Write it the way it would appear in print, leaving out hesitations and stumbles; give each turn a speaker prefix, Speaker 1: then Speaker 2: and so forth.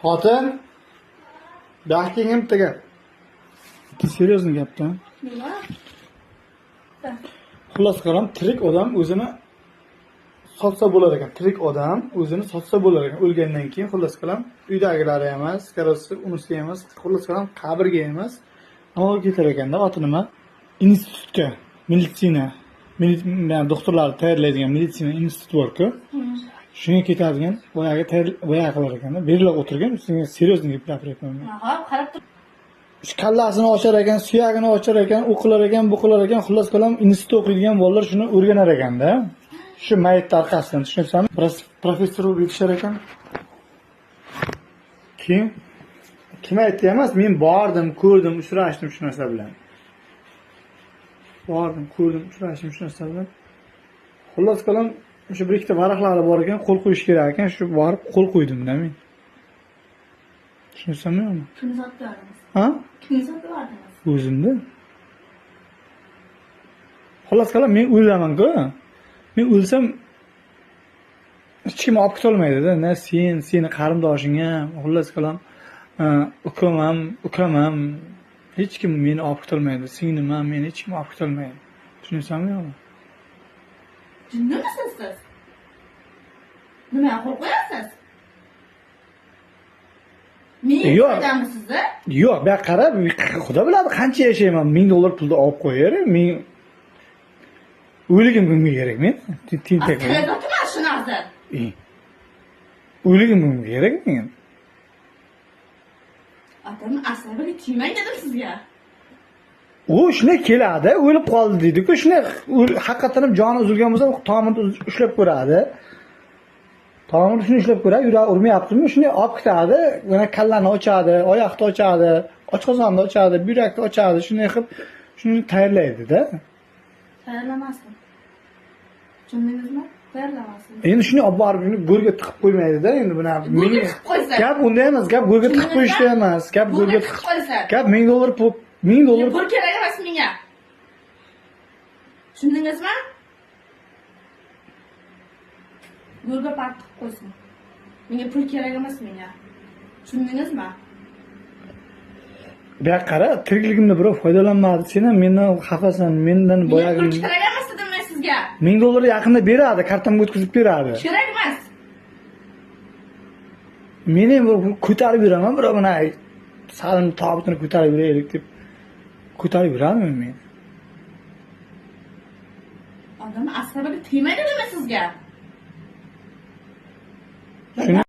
Speaker 1: Xotin, baxtingim bittaga. Seriyozmi gapda?
Speaker 2: Nima?
Speaker 1: Xullas qaram, tirik odam o'zini sotsa bo'lar ekan. Tirik odam o'zini sotsa bo'lar ekan. O'lgandan keyin xullas qaram, uydagilari emas, qarasi unisi emas, xullas qaram qabrga emas. Ammo ketar ekanda, oti nima? Institutga, meditsina, doktorlar tayyorlaydigan meditsina instituti bor-ku. Shunga ketadigan, boyaga qilar ekanda. Berila o'tirgan, sizga seriyozlik deb gapiryapman.
Speaker 2: Ha, qarab tur.
Speaker 1: Kallasini ochar ekan, suyagini ochar ekan, o'qilar ekan, bu qilar ekan, xullas qalam institutda o'qiydigan bolalar shuni o'rganar ekanda. Shu mayitlar orqasidan, tushunasizmi? Professor bo'lib yetishar ekan. Kim aytdi emas, men bordim, ko'rdim, uchrashdim shu narsa bilan. Bordim, ko'rdim, uchrashdim shu narsa bilan. Xullas qalam, o'sha bir ikkita varaqlari bor ekan, qo'l qo'yish kerak ekan, shu borib qo'l qo'ydim-da men. Tushunasizmi yo'qmi?
Speaker 2: Kimni sotib yordingiz?
Speaker 1: Ha?
Speaker 2: Kimni sotib yordingiz?
Speaker 1: O'zimda. Xullas qalam, men o'laman-ku. Men o'lsam hech kim olib ketolmaydi-da. Na seni qarindoshing ham, xullas qalam, ukam ham hech kim meni olib ketolmaydi. Singlim ham meni hech kim olib ketolmaydi. Tushunasizmi yo'qmi?
Speaker 2: Jinnimisiz siz? Nima qo'rqyapsiz? Men foydamisiz?
Speaker 1: Yo'q, bu yoqqa qarab, xudo biladi qancha yashayman. $1000 pulni olib qo'yar. Men o'ligim bunga kerak men. Tintak.
Speaker 2: Qayerda shu narsa?
Speaker 1: O'ligim bunga kerak men.
Speaker 2: Otam asabiga tiymang dedim sizga.
Speaker 1: U shunday keladi, o'lib qoldi deydi-ku, shunday haqiqatan ham joni uzilgan bo'lsa, tomirni ushlab ko'radi. Tomirni shuni ushlab ko'radi, yuragi urmayaptimi, shunday olib ketadi, mana kallani ochadi, oyoqni ochadi, oshqozonni ochadi, buyrakni ochadi, shunday qilib shuni tayyorlaydi-da.
Speaker 2: Tayyorlamasdim. Tushundingizmi? Tayyorlamasdim.
Speaker 1: Endi shuni olib borib shuni go'rga tiqib qo'ymaydi-da, endi buni.
Speaker 2: Go'rga tiqib qo'ysa.
Speaker 1: Gap unday emas, gap go'rga tiqib qo'yishda emas, gap go'rga tiqib
Speaker 2: qo'ysa.
Speaker 1: Gap $1000 pul, $1000.
Speaker 2: Pul kerak emas menga. Tushundingizmi? Go'rga pul tiqib qo'ysin. Menga pul kerak emas menga. Tushundingizmi?
Speaker 1: Bu yoqqa qara, tirikligimda birov foydalanmadi. Sen ham mendan xafasan, mendan boyagim.
Speaker 2: Pul kerak emas dedim men sizga.
Speaker 1: $1000 yaqinda beradi, kartamga o'tkazib beradi.
Speaker 2: Kerak emas.
Speaker 1: Meni ko'tarib yuraman, birov mana salim tobutini ko'tarib yuraylik deb ko'tarib yuraman men.
Speaker 2: Odam asabiga tegmaydi dedim sizga.
Speaker 1: Shuni